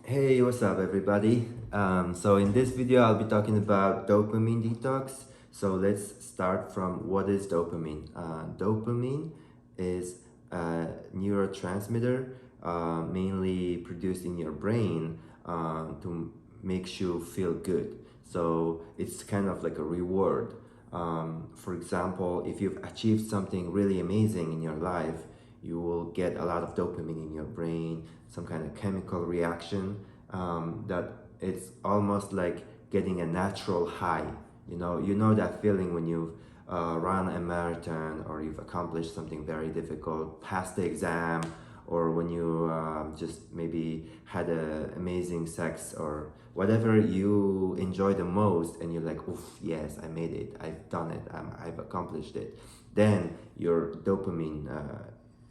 Hey, what's up, everybody? So in this video, I'll be talking about dopamine detox. So let's start from what is dopamine. Dopamine is a neurotransmitter mainly produced in your brain to make you feel good. So it's kind of like a reward. For example, if you've achieved something really amazing in your life, you will get a lot of dopamine in your brain, some kind of chemical reaction that it's almost like getting a natural high. You know that feeling when you've run a marathon or you've accomplished something very difficult, passed the exam, or when you just maybe had a amazing sex or whatever you enjoy the most, and you're like, oof, yes, I made it, I've done it, I've accomplished it. Then your dopamine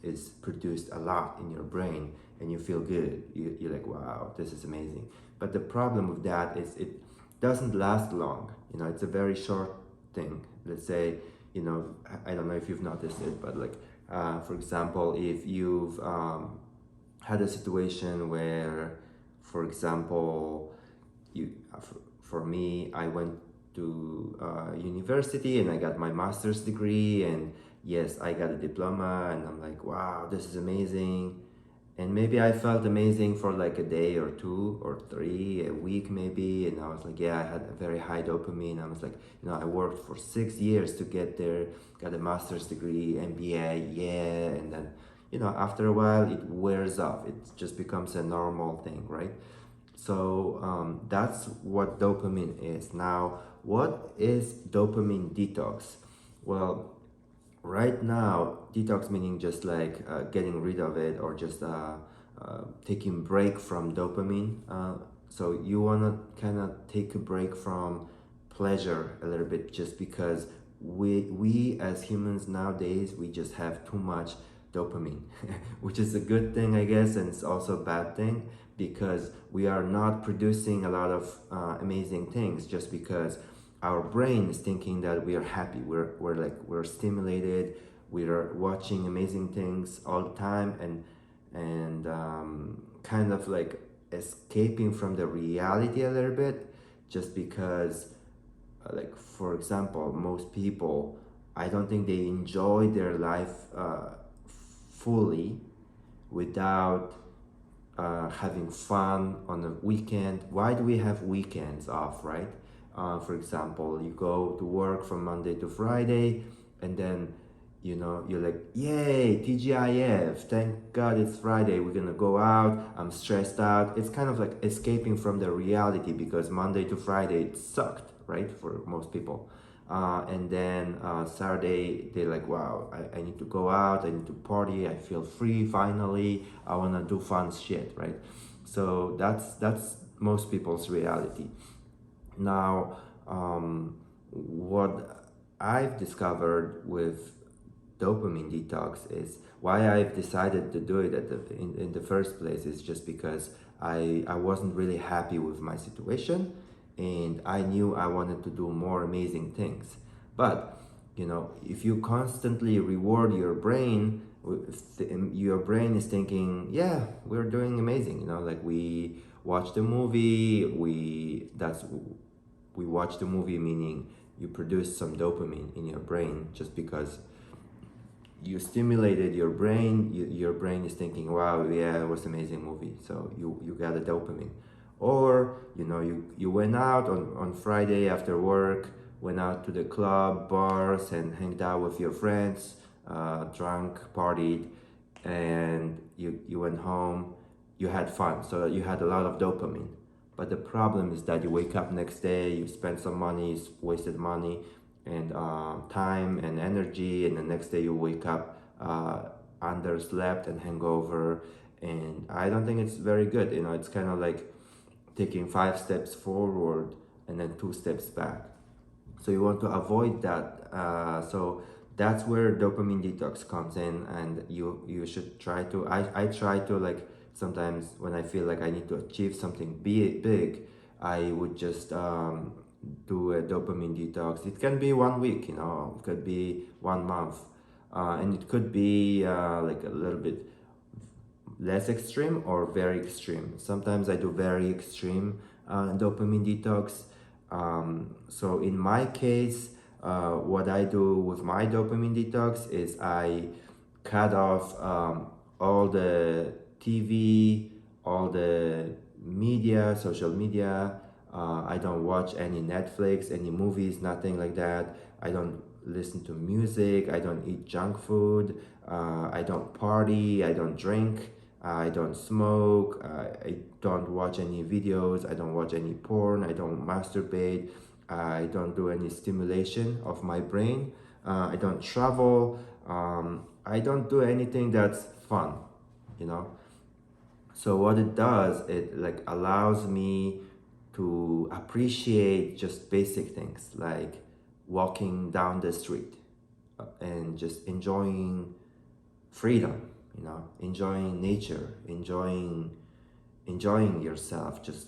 is produced a lot in your brain and you feel good. You're like, wow, this is amazing. But the problem with that is it doesn't last long. It's a very short thing. Let's say, I don't know if you've noticed it, but like, for example, if you've had a situation where, for example, for me, I went to university and I got my master's degree, and yes, I got a diploma, and I'm like, wow, this is amazing. And maybe I felt amazing for like a day or two or three, a week maybe, and I was like, yeah, I had a very high dopamine. I was like, I worked for 6 years to get there, got a master's degree, MBA, yeah, and then after a while it wears off. It just becomes a normal thing, right? So that's what dopamine is. Now, what is dopamine detox? Well, right now, detox meaning just like getting rid of it, or just taking break from dopamine. So you want to kind of take a break from pleasure a little bit, just because we as humans nowadays, we just have too much dopamine, which is a good thing, I guess, and it's also a bad thing, because we are not producing a lot of amazing things, just because our brain is thinking that we are happy. We're stimulated. We are watching amazing things all the time, and kind of like escaping from the reality a little bit, just because like, for example, most people, I don't think they enjoy their life fully without having fun on a weekend. Why do we have weekends off, right? For example, you go to work from Monday to Friday, and then you're like, yay, TGIF, thank God it's Friday, we're gonna go out, I'm stressed out. It's kind of like escaping from the reality, because Monday to Friday it sucked, right, for most people. And then Saturday, they're like, wow, I need to go out, I need to party, I feel free finally, I wanna do fun shit, right? So that's most people's reality. Now, what I've discovered with dopamine detox is why I've decided to do it in the first place is just because I wasn't really happy with my situation, and I knew I wanted to do more amazing things. But if you constantly reward your brain, your brain is thinking, yeah, we're doing amazing. Like, we watched a movie, we watched the movie, meaning you produce some dopamine in your brain, just because you stimulated your brain. Your brain is thinking, wow, yeah, it was an amazing movie, so you got a dopamine. Or you went out on Friday after work, went out to the club, bars, and hanged out with your friends, drunk, partied, and you went home, you had fun, so you had a lot of dopamine. But the problem is that you wake up next day, you spend some money, wasted money, and time and energy, and the next day you wake up underslept and hangover. And I don't think it's very good. It's kind of like taking 5 steps forward and then 2 steps back. So you want to avoid that. So that's where dopamine detox comes in, and you should try to. I try to, like, sometimes when I feel like I need to achieve something big, I would just do a dopamine detox. It can be 1 week, it could be 1 month, and it could be like a little bit less extreme or very extreme. Sometimes I do very extreme dopamine detox. So in my case, what I do with my dopamine detox is I cut off all the TV, all the media, social media. I don't watch any Netflix, any movies, nothing like that. I don't listen to music. I don't eat junk food. I don't party. I don't drink. I don't smoke. I don't watch any videos. I don't watch any porn. I don't masturbate. I don't do any stimulation of my brain. I don't travel. I don't do anything that's fun, you know. So what it does, it like allows me to appreciate just basic things like walking down the street and just enjoying freedom, you know, enjoying nature, enjoying yourself, just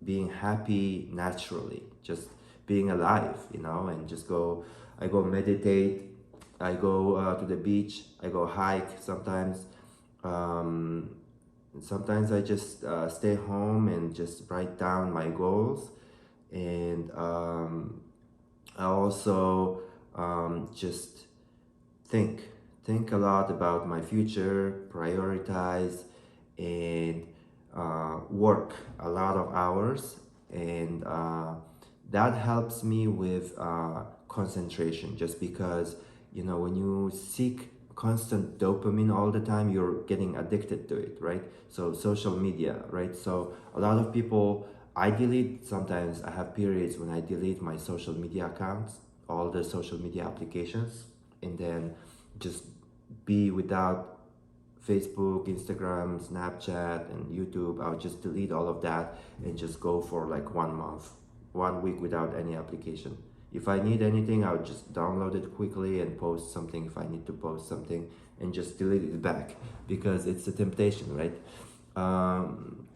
being happy naturally, just being alive, you know, and just go. I go meditate. I go to the beach. I go hike sometimes. Um, Sometimes I just stay home and just write down my goals, and I also just think think a lot about my future, prioritize, and work a lot of hours, and that helps me with concentration. Just because, you know, when you seek constant dopamine all the time, you're getting addicted to it, right? So social media, right? So a lot of people, I delete, sometimes I have periods when I delete my social media accounts, all the social media applications, and then just be without Facebook, Instagram, Snapchat, and YouTube. I'll just delete all of that and just go for like 1 month, 1 week without any application. If I need anything, I'll just download it quickly and post something if I need to post something, and just delete it back, because it's a temptation, right? Um,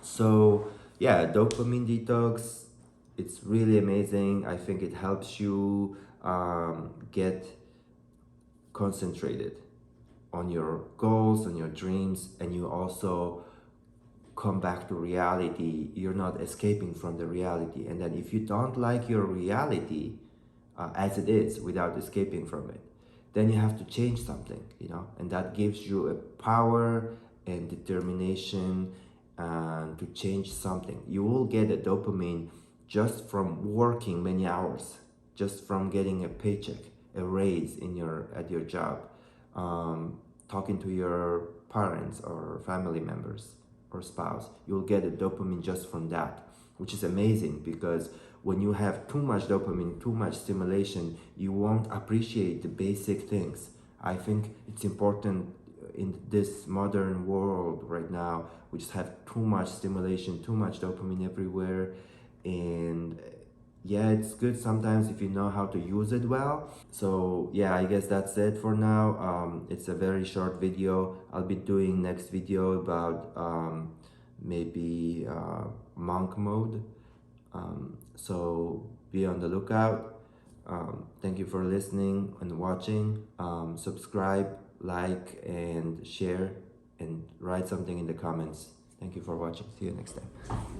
so yeah, dopamine detox, it's really amazing. I think it helps you get concentrated on your goals, on your dreams, and you also come back to reality. You're not escaping from the reality. And then if you don't like your reality as it is without escaping from it, then you have to change something, you know, and that gives you a power and determination to change something. You will get a dopamine just from working many hours, just from getting a paycheck, a raise in your at your job, talking to your parents or family members or spouse. You'll get a dopamine just from that, which is amazing, because when you have too much dopamine, too much stimulation, you won't appreciate the basic things. I think it's important in this modern world right now. We just have too much stimulation, too much dopamine everywhere, and yeah, it's good sometimes if you know how to use it well. So yeah, I guess that's it for now. It's a very short video. I'll be doing next video about maybe monk mode. So be on the lookout. Thank you for listening and watching. Subscribe, like, and share, and write something in the comments. Thank you for watching. See you next time.